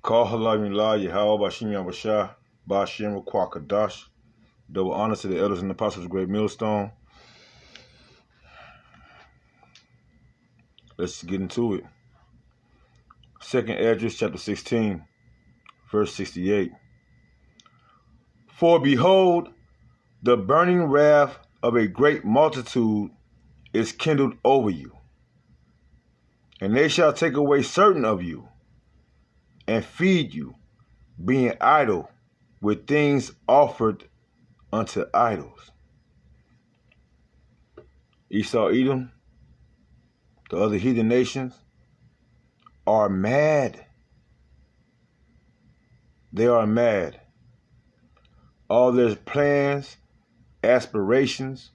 Call Halayim La Yahweh Bashim Yahweh Bashim Kwakadash. Double honor to the elders and apostles of Great Millstone. Let's get into it. Second Esdras chapter 16, verse 68. For behold, the burning wrath of a great multitude is kindled over you, and they shall take away certain of you, and feed you, being idle with things offered unto idols. Esau, Edom, the other heathen nations, are mad. They are mad. All their plans, aspirations,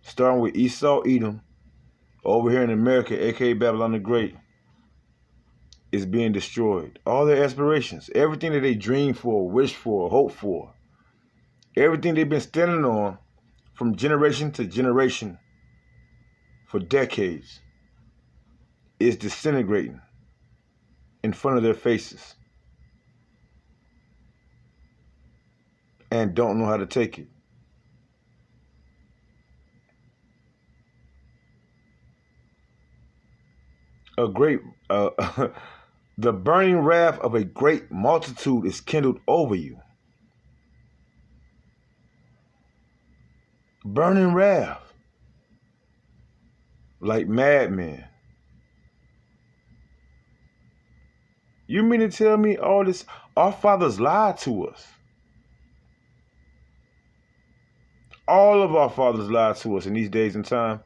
starting with Esau, Edom, over here in America, aka Babylon the Great, is being destroyed. All their aspirations, everything that they dream for, wish for, hope for, everything they've been standing on from generation to generation for decades is disintegrating in front of their faces and don't know how to take it. The burning wrath of a great multitude is kindled over you. Burning wrath. Like madmen. You mean to tell me all this? Our fathers lied to us. All of our fathers lied to us in these days and time.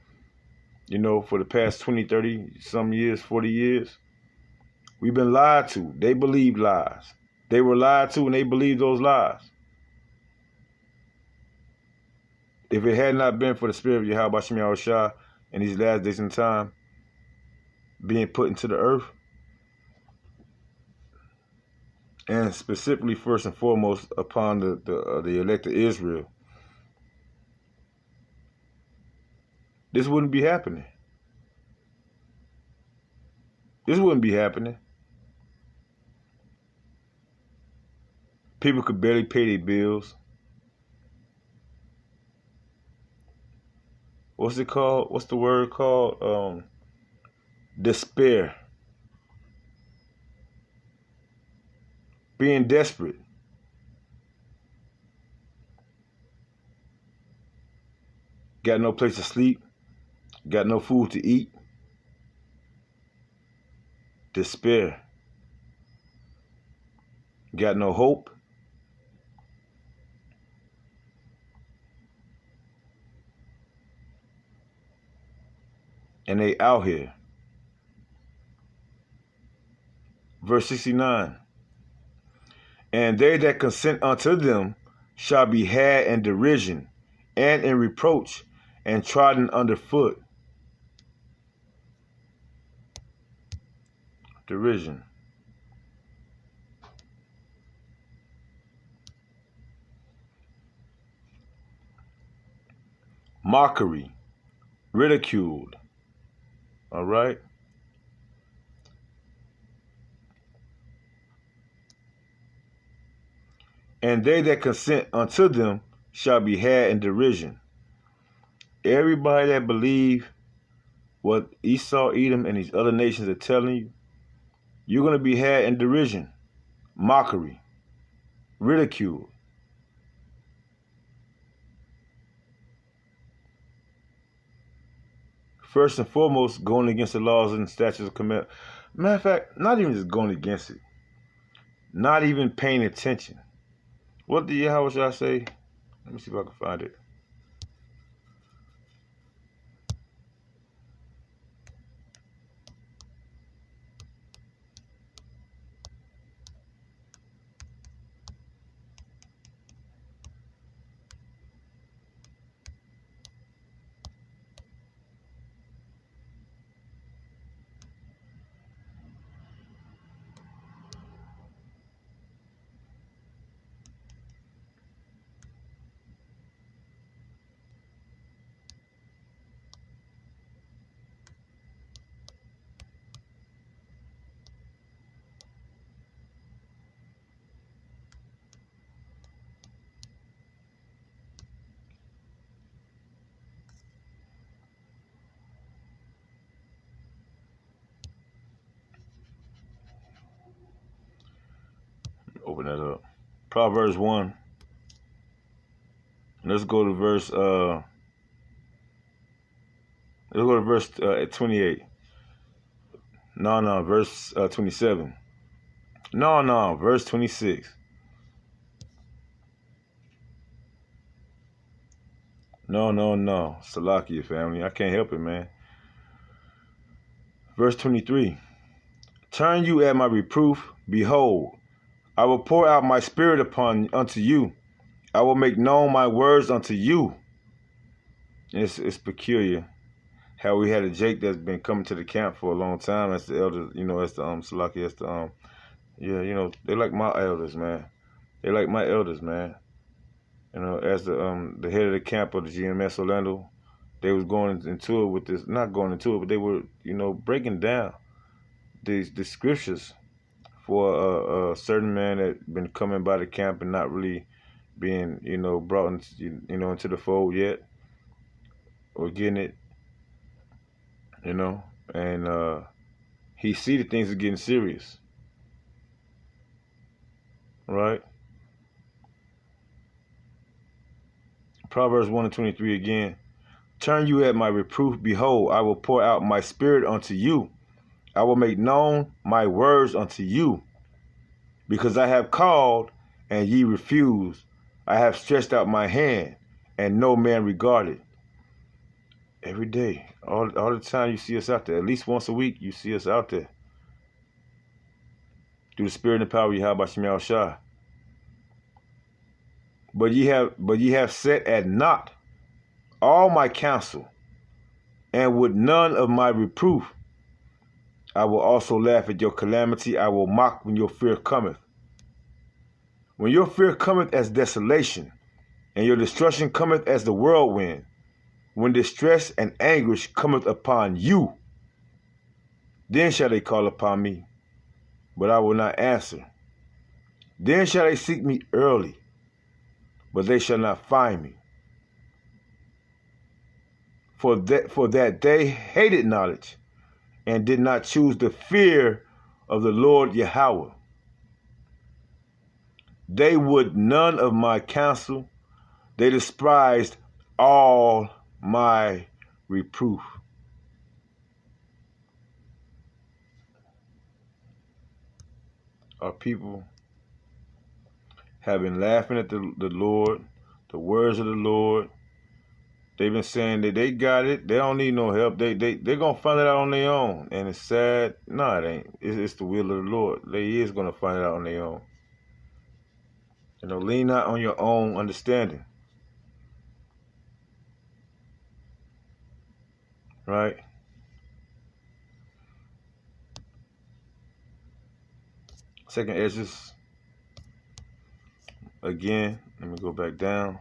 You know, for the past 20, 30, some years, 40 years. We've been lied to. They believed lies. They were lied to and they believed those lies. If it had not been for the spirit of Yahweh Bashim Yahushua in these last days and time being put into the earth, and specifically first and foremost upon the elect of Israel, this wouldn't be happening. This wouldn't be happening. People could barely pay their bills. What's it called? What's the word called? Despair. Being desperate. Got no place to sleep. Got no food to eat. Despair. Got no hope. And they out here. Verse 69. And they that consent unto them shall be had in derision and in reproach and trodden under foot. Derision. Mockery. Ridiculed. All right? And they that consent unto them shall be had in derision. Everybody that believe what Esau, Edom, and these other nations are telling you, you're going to be had in derision, mockery, ridicule. First and foremost, going against the laws and statutes of command. Matter of fact, not even just going against it. Not even paying attention. What did Yahweh say? Let me see if I can find it. Open that up. Proverbs 1. Let's go to verse 28. No, verse 27. No, verse 26. No. Salakia, family. I can't help it, man. Verse 23. Turn you at my reproof. Behold, I will pour out my spirit unto you. I will make known my words unto you. It's peculiar how we had a Jake that's been coming to the camp for a long time. That's the elder, that's the Salaki, that's the they like my elders, man. They like my elders, man. As the head of the camp of the GMS Orlando, they was going into it with this, not going into it, but they were, breaking down the scriptures for a certain man that been coming by the camp and not really being, brought into the fold yet, or getting it, and he see that things are getting serious, right? Proverbs 1:23 again. Turn you at my reproof. Behold, I will pour out my spirit unto you. I will make known my words unto you. Because I have called, and ye refused. I have stretched out my hand, and no man regarded. Every day, all the time you see us out there. At least once a week, you see us out there. Through the spirit and the power of Yahweh Shem Yahushua. But ye have set at naught all my counsel, and with none of my reproof. I will also laugh at your calamity. I will mock when your fear cometh. When your fear cometh as desolation, and your destruction cometh as the whirlwind, when distress and anguish cometh upon you, then shall they call upon me, but I will not answer. Then shall they seek me early, but they shall not find me. For that they hated knowledge, and did not choose the fear of the Lord Yahweh. They would none of my counsel. They despised all my reproof. Our people have been laughing at the Lord, the words of the Lord. They've been saying that they got it. They don't need no help. They're going to find it out on their own. And it's sad. No, it ain't. It's the will of the Lord. They is going to find it out on their own. Lean not on your own understanding. Right? Second Esdras. Again, let me go back down.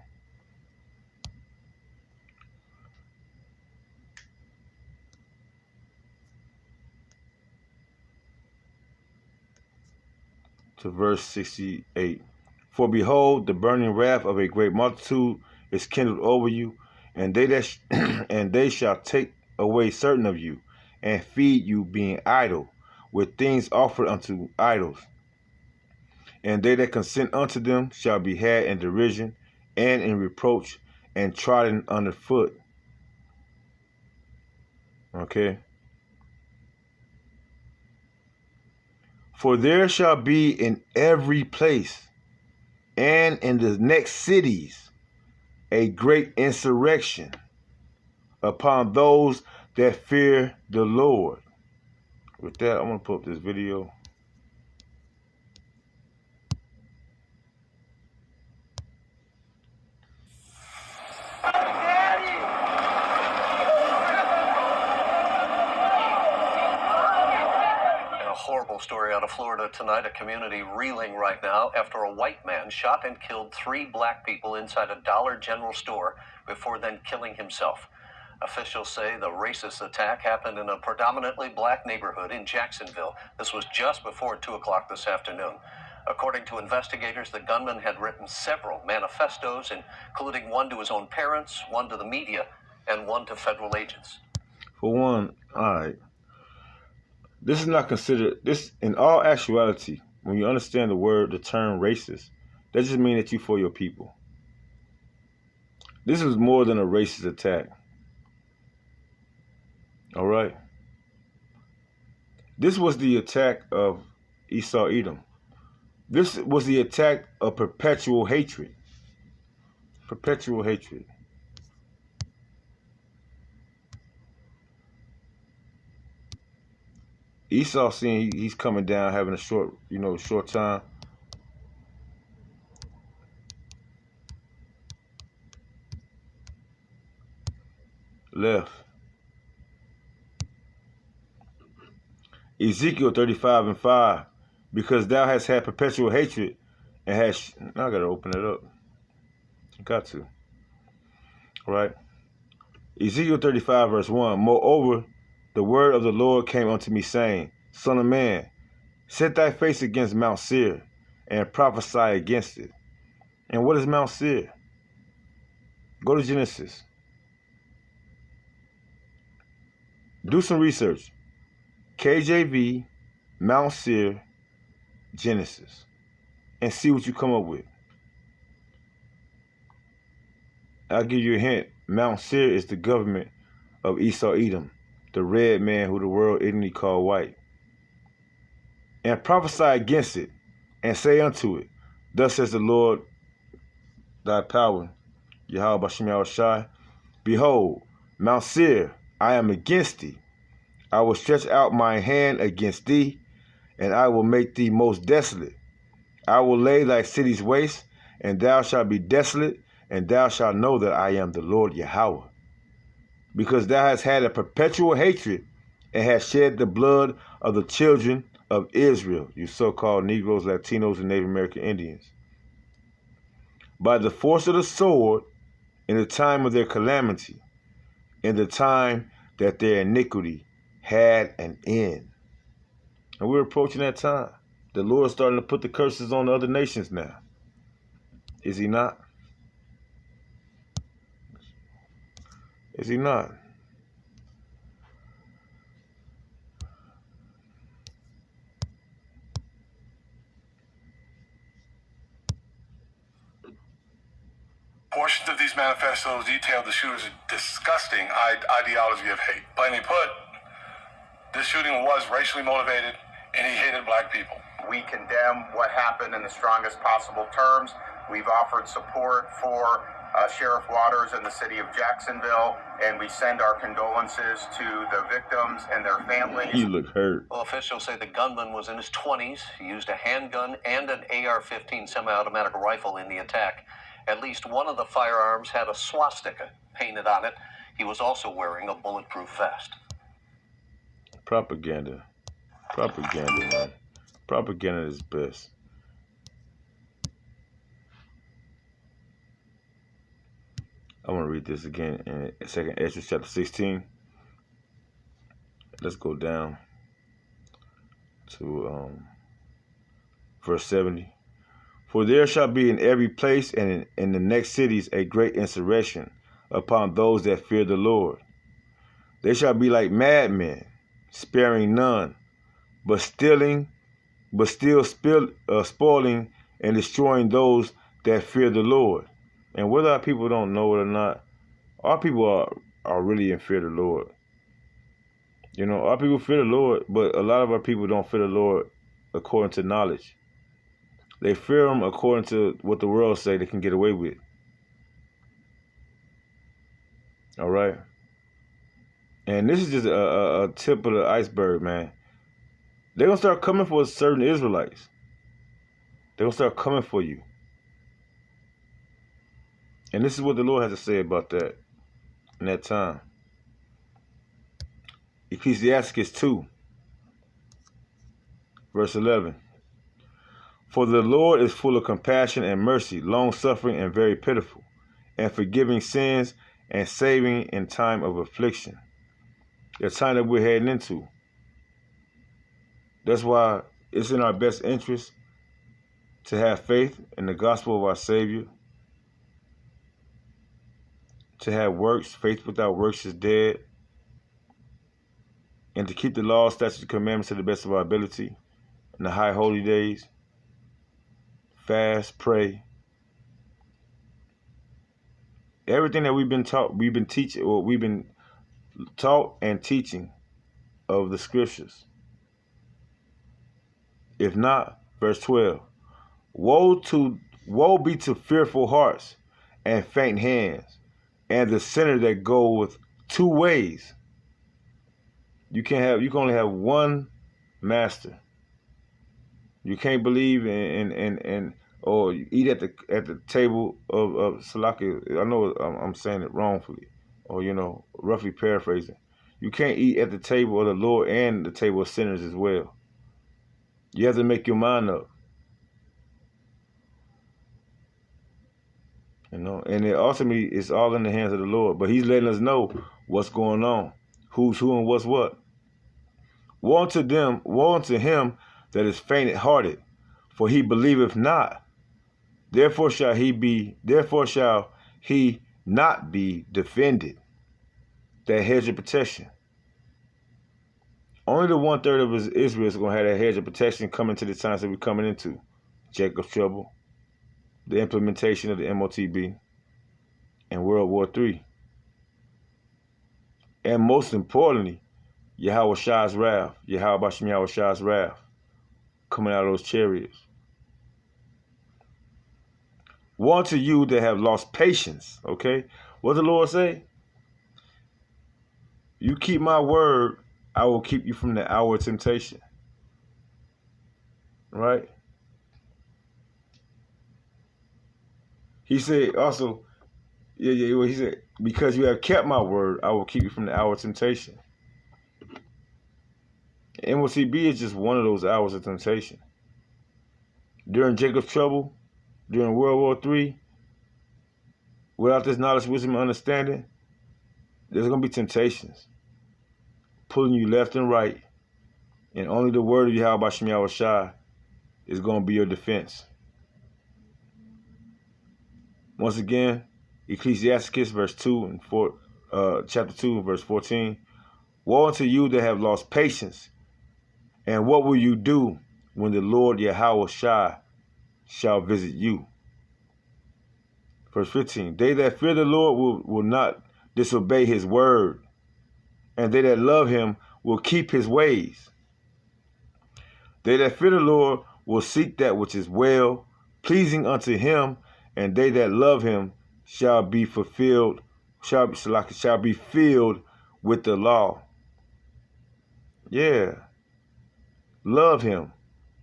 To verse 68. For behold, the burning wrath of a great multitude is kindled over you, and they shall take away certain of you, and feed you, being idle, with things offered unto idols. And they that consent unto them shall be had in derision, and in reproach, and trodden under foot. Okay. For there shall be in every place, and in the next cities, a great insurrection upon those that fear the Lord. With that, I'm going to put up this video. Horrible story out of Florida tonight. A community reeling right now after a white man shot and killed 3 black people inside a Dollar General store before then killing himself. Officials say the racist attack happened in a predominantly black neighborhood in Jacksonville. This was just before 2 o'clock this afternoon. According to investigators, the gunman had written several manifestos, including one to his own parents, one to the media, and one to federal agents. For one, all right. This is not considered, this in all actuality, when you understand the term racist, that just means that you for your people. This was more than a racist attack. All right. This was the attack of Esau Edom. This was the attack of perpetual hatred. Perpetual hatred. Esau seeing he's coming down, having a short time. Left. Ezekiel 35:5, because thou hast had perpetual hatred and hast. Now I gotta open it up. Got to. All right. Ezekiel 35:1. Moreover, the word of the Lord came unto me, saying, Son of man, set thy face against Mount Seir, and prophesy against it. And what is Mount Seir? Go to Genesis. Do some research. KJV, Mount Seir, Genesis, and see what you come up with. I'll give you a hint. Mount Seir is the government of Esau Edom, the red man who the world ignorantly called white. And prophesy against it, and say unto it, Thus says the Lord thy power, Yahweh Bashem Yahushai, Behold, Mount Seir, I am against thee. I will stretch out my hand against thee, and I will make thee most desolate. I will lay thy cities waste, and thou shalt be desolate, and thou shalt know that I am the Lord Yahweh. Because thou hast had a perpetual hatred, and hast shed the blood of the children of Israel, you so-called Negroes, Latinos, and Native American Indians, by the force of the sword in the time of their calamity, in the time that their iniquity had an end. And we're approaching that time. The Lord's starting to put the curses on the other nations now. Is he not? Is he not? Portions of these manifestos detail the shooter's disgusting ideology of hate. Plainly put, this shooting was racially motivated, and he hated black people. We condemn what happened in the strongest possible terms. We've offered support for Sheriff Waters and the city of Jacksonville, and we send our condolences to the victims and their families. You look hurt. Well, officials say the gunman was in his 20s. He used a handgun and an AR-15 semi-automatic rifle in the attack. At least one of the firearms had a swastika painted on it. He was also wearing a bulletproof vest. Propaganda. Propaganda, man. Propaganda is best. I want to read this again in 2 Ezra chapter 16. Let's go down to verse 70. For there shall be in every place and in the next cities a great insurrection upon those that fear the Lord. They shall be like madmen, sparing none, but still spoiling and destroying those that fear the Lord. And whether our people don't know it or not, our people are really in fear of the Lord. You know, our people fear the Lord, but a lot of our people don't fear the Lord according to knowledge. They fear him according to what the world say they can get away with. All right? And this is just a tip of the iceberg, man. They're going to start coming for certain Israelites. They're going to start coming for you. And this is what the Lord has to say about that in that time. Ecclesiastes 2, verse 11. For the Lord is full of compassion and mercy, long-suffering and very pitiful, and forgiving sins and saving in time of affliction. The time that we're heading into. That's why it's in our best interest to have faith in the gospel of our Savior, to have works. Faith without works is dead. And to keep the law, statutes, and commandments to the best of our ability. in the high holy days. Fast, pray. Everything that we've been taught, we've been taught and teaching of the scriptures. If not, verse 12. Woe be to fearful hearts and faint hands, and the sinner that goeth 2 ways. You can only have one master. You can't believe or eat at the table of Salaki. I know I'm saying it wrongfully, or roughly paraphrasing. You can't eat at the table of the Lord and the table of sinners as well. You have to make your mind up. And it ultimately it's all in the hands of the Lord. But He's letting us know what's going on, who's who and what's what. Woe unto him that is faint-hearted, for he believeth not. Therefore shall he not be defended. That hedge of protection. Only the 1/3 of Israel is going to have that hedge of protection coming to the times that we're coming into. Jacob's trouble, the implementation of the MOTB, and World War III. And most importantly, Yahweh Shai's wrath, Yahweh Bashem Yahweh Shai's wrath, coming out of those chariots. Woe unto you that have lost patience, okay? What did the Lord say? You keep my word, I will keep you from the hour of temptation. Right? He said also, he said, because you have kept my word, I will keep you from the hour of temptation. MOTB is just one of those hours of temptation. During Jacob's trouble, during World War III, without this knowledge, wisdom, and understanding, there's going to be temptations pulling you left and right, and only the word of Yahweh Bashem Yahweh Shai is going to be your defense. Once again, Ecclesiasticus chapter 2, verse 14. Woe unto you that have lost patience, and what will you do when the Lord Yahweh Shai shall visit you? Verse 15. They that fear the Lord will not disobey his word, and they that love him will keep his ways. They that fear the Lord will seek that which is well, pleasing unto him, and they that love him shall be filled with the law. Yeah. Love him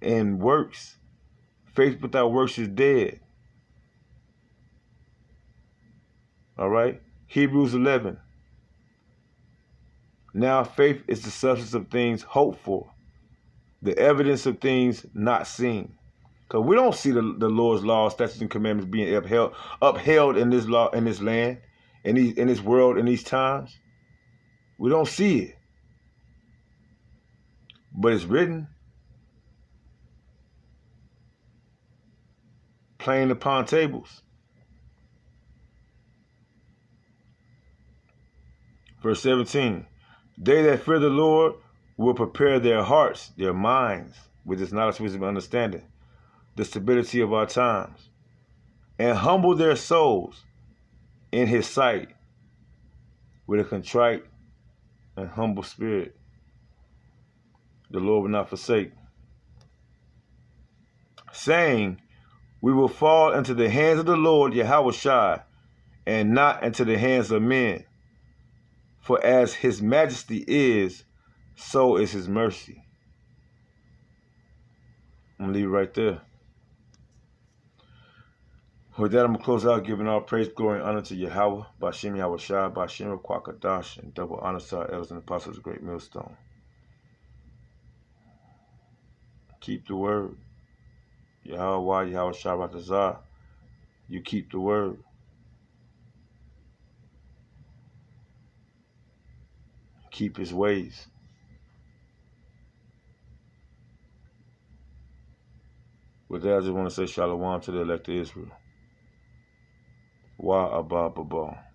and works. Faith without works is dead. All right. Hebrews 11. Now faith is the substance of things hoped for, the evidence of things not seen. Because we don't see the Lord's laws, statutes, and commandments being upheld in this law, in this land, in this world, in these times. We don't see it. But it's written plain upon tables. Verse 17. They that fear the Lord will prepare their hearts, their minds, with this knowledge, wisdom, and understanding, the stability of our times, and humble their souls in his sight with a contrite and humble spirit. The Lord will not forsake. Saying, we will fall into the hands of the Lord Yahweh Shai, and not into the hands of men. For as his majesty is, so is his mercy. I'm going to leave it right there. With that, I'm going to close out giving all praise, glory, and honor to Yahweh, Bashem Yahweh Shai, Bashem Kwakadash, and double honor to our elders and apostles of the great millstone. Keep the word. Yahweh, Yahweh Shai, Ratazah. You keep the word. Keep his ways. With that, I just want to say shalom to the elect of Israel. Wa Abba Baba.